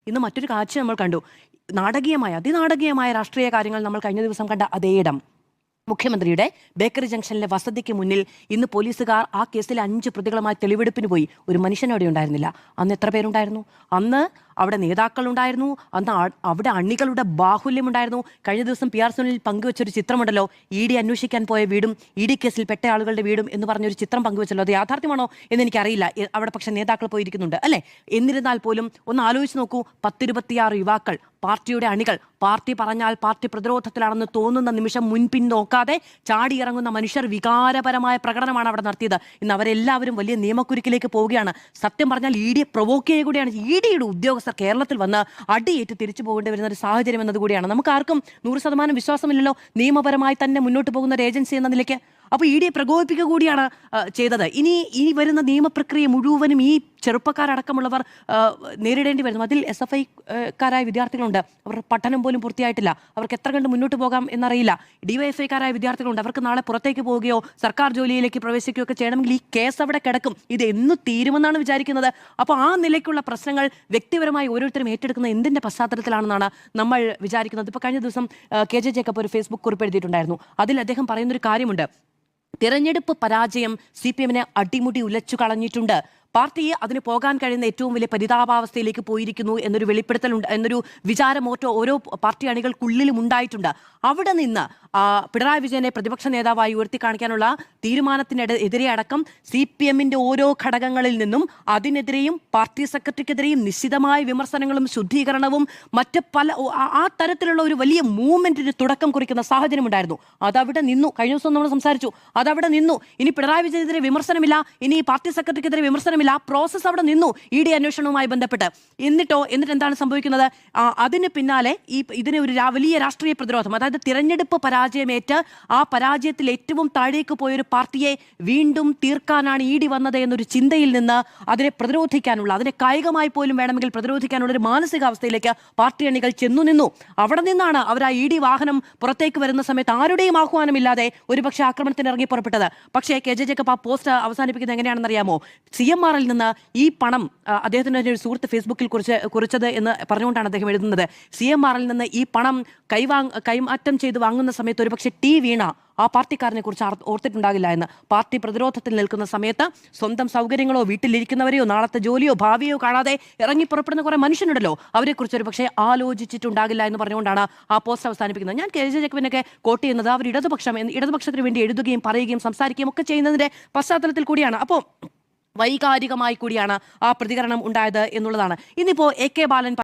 ഇന്ന് മറ്റൊരു കാഴ്ച നമ്മൾ കണ്ടു. അതിനാടകീയമായ രാഷ്ട്രീയ കാര്യങ്ങൾ നമ്മൾ കഴിഞ്ഞ ദിവസം കണ്ട അതേയിടം മുഖ്യമന്ത്രിയുടെ ബേക്കറി ജംഗ്ഷനിലെ വസതിക്ക് മുന്നിൽ ഇന്ന് പോലീസുകാർ ആ കേസിലെ 5 പ്രതികളുമായി തെളിവെടുപ്പിന് പോയി. ഒരു മനുഷ്യൻ അവിടെ ഉണ്ടായിരുന്നില്ല. അന്ന് എത്ര പേരുണ്ടായിരുന്നു? അന്ന് അവിടെ നേതാക്കളുണ്ടായിരുന്നു, അന്ന് അവിടെ അണികളുടെ ബാഹുല്യമുണ്ടായിരുന്നു. കഴിഞ്ഞ ദിവസം PR സുനിൽ പങ്കുവെച്ചൊരു ചിത്രമുണ്ടല്ലോ, ED അന്വേഷിക്കാൻ പോയ വീടും ED കേസിൽ പെട്ട ആളുകളുടെ വീടും എന്ന് പറഞ്ഞൊരു ചിത്രം പങ്കുവെച്ചല്ലോ. അത് യാഥാർത്ഥ്യമാണോ എന്ന് എനിക്കറിയില്ല. അവിടെ പക്ഷേ നേതാക്കൾ പോയിരിക്കുന്നുണ്ട് അല്ലേ? എന്നിരുന്നാൽ പോലും ഒന്ന് ആലോചിച്ച് നോക്കൂ, 10-26 യുവാക്കൾ, പാർട്ടിയുടെ അണികൾ, പാർട്ടി പറഞ്ഞാൽ പാർട്ടി പ്രതിരോധത്തിലാണെന്ന് തോന്നുന്ന നിമിഷം മുൻപിൻ നോക്കാതെ ചാടിയിറങ്ങുന്ന മനുഷ്യർ വികാരപരമായ പ്രകടനമാണ് അവിടെ നടത്തിയത്. ഇന്ന് അവരെല്ലാവരും വലിയ നിയമക്കുരുക്കിലേക്ക് പോവുകയാണ്. സത്യം പറഞ്ഞാൽ ED പ്രൊവോക്ക് ചെയ്യുക കൂടിയാണ്. EDയുടെ ഉദ്യോഗസ്ഥർ കേരളത്തിൽ വന്ന് അടിയേറ്റ് തിരിച്ചു പോകേണ്ടി വരുന്ന ഒരു സാഹചര്യം എന്നതുകൂടിയാണ്. നമുക്ക് ആർക്കും 100% വിശ്വാസമില്ലല്ലോ നിയമപരമായി തന്നെ മുന്നോട്ട് പോകുന്ന ഒരു ഏജൻസി എന്ന നിലയ്ക്ക്. അപ്പോൾ EDയെ പ്രകോപിപ്പിക്കുക കൂടിയാണ് ചെയ്തത്. ഇനി വരുന്ന നിയമപ്രക്രിയ മുഴുവനും ഈ ചെറുപ്പക്കാരടക്കമുള്ളവർ നേരിടേണ്ടി വരുന്നു. അതിൽ SFIക്കാരായ വിദ്യാർത്ഥികളുണ്ട്. അവർ പഠനം പോലും പൂർത്തിയായിട്ടില്ല. അവർക്ക് എത്ര കണ്ട് മുന്നോട്ട് പോകാം എന്നറിയില്ല. DYFIക്കാരായ വിദ്യാർത്ഥികളുണ്ട്. അവർക്ക് നാളെ പുറത്തേക്ക് പോവുകയോ സർക്കാർ ജോലിയിലേക്ക് പ്രവേശിക്കുകയോ ഒക്കെ ചെയ്യണമെങ്കിൽ ഈ കേസ് അവിടെ കിടക്കും. ഇത് എന്ന് തീരുമെന്നാണ് വിചാരിക്കുന്നത്. അപ്പോൾ ആ നിലയ്ക്കുള്ള പ്രശ്നങ്ങൾ വ്യക്തിപരമായി ഓരോരുത്തരും ഏറ്റെടുക്കുന്ന എന്തിൻ്റെ പശ്ചാത്തലത്തിലാണെന്നാണ് നമ്മൾ വിചാരിക്കുന്നത്. ഇപ്പോൾ കഴിഞ്ഞ ദിവസം KJ ജേക്കബ് ഒരു ഫേസ്ബുക്ക് കുറിപ്പ് എഴുതിയിട്ടുണ്ടായിരുന്നു. അതിൽ അദ്ദേഹം പറയുന്നൊരു കാര്യമുണ്ട്. തിരഞ്ഞെടുപ്പ് പരാജയം CPMനെ അടിമുടി ഉലച്ചു കളഞ്ഞിട്ടുണ്ട്. പാർട്ടിയെ അതിന് പോകാൻ കഴിയുന്ന ഏറ്റവും വലിയ പരിതാപാവസ്ഥയിലേക്ക് പോയിരിക്കുന്നു എന്നൊരു വെളിപ്പെടുത്തലുണ്ട്, എന്നൊരു വിചാരമോറ്റോ ഓരോ പാർട്ടി അണികൾക്കുള്ളിലും ഉണ്ടായിട്ടുണ്ട്. അവിടെ നിന്ന് പിണറായി വിജയനെ പ്രതിപക്ഷ നേതാവായി ഉയർത്തിക്കാണിക്കാനുള്ള തീരുമാനത്തിനെതിരെ അടക്കം CPMന്റെ ഓരോ ഘടകങ്ങളിൽ നിന്നും അതിനെതിരെയും പാർട്ടി സെക്രട്ടറിക്കെതിരെയും നിശ്ചിതമായ വിമർശനങ്ങളും ശുദ്ധീകരണവും മറ്റ് പല ആ തരത്തിലുള്ള ഒരു വലിയ മൂവ്മെന്റിന് തുടക്കം കുറിക്കുന്ന സാഹചര്യം ഉണ്ടായിരുന്നു. അതവിടെ നിന്നു. കഴിഞ്ഞ ദിവസം നമ്മൾ സംസാരിച്ചു, അതവിടെ നിന്നു. ഇനി പിണറായി വിജയനെതിരെ വിമർശനമില്ല, ഇനി പാർട്ടി സെക്രട്ടറിക്കെതിരെ വിമർശനമില്ല. ആ പ്രോസസ് അവിടെ നിന്നു ED അന്വേഷണവുമായി ബന്ധപ്പെട്ട്. എന്നിട്ട് എന്താണ് സംഭവിക്കുന്നത്? അതിന് പിന്നാലെ ഇതിന് ഒരു വലിയ രാഷ്ട്രീയ പ്രതിരോധം, അതായത് തിരഞ്ഞെടുപ്പ് പരാജയമേറ്റ് ആ പരാജയത്തിൽ ഏറ്റവും താഴേക്ക് പോയൊരു പാർട്ടിയെ വീണ്ടും തീർക്കാനാണ് ED വന്നത് എന്നൊരു ചിന്തയിൽ നിന്ന് അതിനെ പ്രതിരോധിക്കാനുള്ള, അതിനെ കായികമായി പോലും വേണമെങ്കിൽ പ്രതിരോധിക്കാനുള്ള ഒരു മാനസികാവസ്ഥയിലേക്ക് പാർട്ടി അണികൾ ചെന്നു നിന്നു. അവിടെ നിന്നാണ് അവർ ആ ED വാഹനം പുറത്തേക്ക് വരുന്ന സമയത്ത് ആരുടെയും ആഹ്വാനമില്ലാതെ ഒരുപക്ഷെ ആക്രമണത്തിന് ഇറങ്ങി പുറപ്പെട്ടത്. പക്ഷേ KJ ജേക്കബ് ആ പോസ്റ്റ് അവസാനിപ്പിക്കുന്നത് എങ്ങനെയാണെന്ന് അറിയാമോ? CMRൽ നിന്ന് ഈ പണം, അദ്ദേഹത്തിൻ്റെ ഒരു സുഹൃത്ത് ഫേസ്ബുക്കിൽ കുറിച്ചത് എന്ന് പറഞ്ഞുകൊണ്ടാണ് അദ്ദേഹം എഴുതുന്നത്. CMRൽ നിന്ന് ഈ പണം കൈമാറ്റം ചെയ്ത് വാങ്ങുന്ന സമയത്ത് ഒരുപക്ഷെ വീണ ആ പാർട്ടിക്കാരനെ കുറിച്ച് ഓർത്തിട്ടുണ്ടാകില്ല എന്ന്. പാർട്ടി പ്രതിരോധത്തിൽ നിൽക്കുന്ന സമയത്ത് സ്വന്തം സൗകര്യങ്ങളോ വീട്ടിലിരിക്കുന്നവരെയോ നാളത്തെ ജോലിയോ ഭാവിയോ കാണാതെ ഇറങ്ങി പുറപ്പെടുന്ന കുറെ മനുഷ്യനുണ്ടല്ലോ, അവരെക്കുറിച്ച് ഒരു പക്ഷേ ആലോചിച്ചിട്ടുണ്ടാകില്ല എന്ന് പറഞ്ഞുകൊണ്ടാണ് ആ പോസ്റ്റ് അവസാനിപ്പിക്കുന്നത്. ഞാൻ KJ ജേക്കബിനൊക്കെ കോട്ട് ചെയ്യുന്നത് അവർ ഇടതുപക്ഷത്തിന് വേണ്ടി എഴുതുകയും പറയുകയും സംസാരിക്കുകയും ഒക്കെ ചെയ്യുന്നതിന്റെ പശ്ചാത്തലത്തിൽ കൂടിയാണ്. അപ്പോൾ വൈകാരികമായി കൂടിയാണ് ആ പ്രതികരണം ഉണ്ടായത് എന്നുള്ളതാണ്. ഇന്നിപ്പോൾ AK ബാലൻ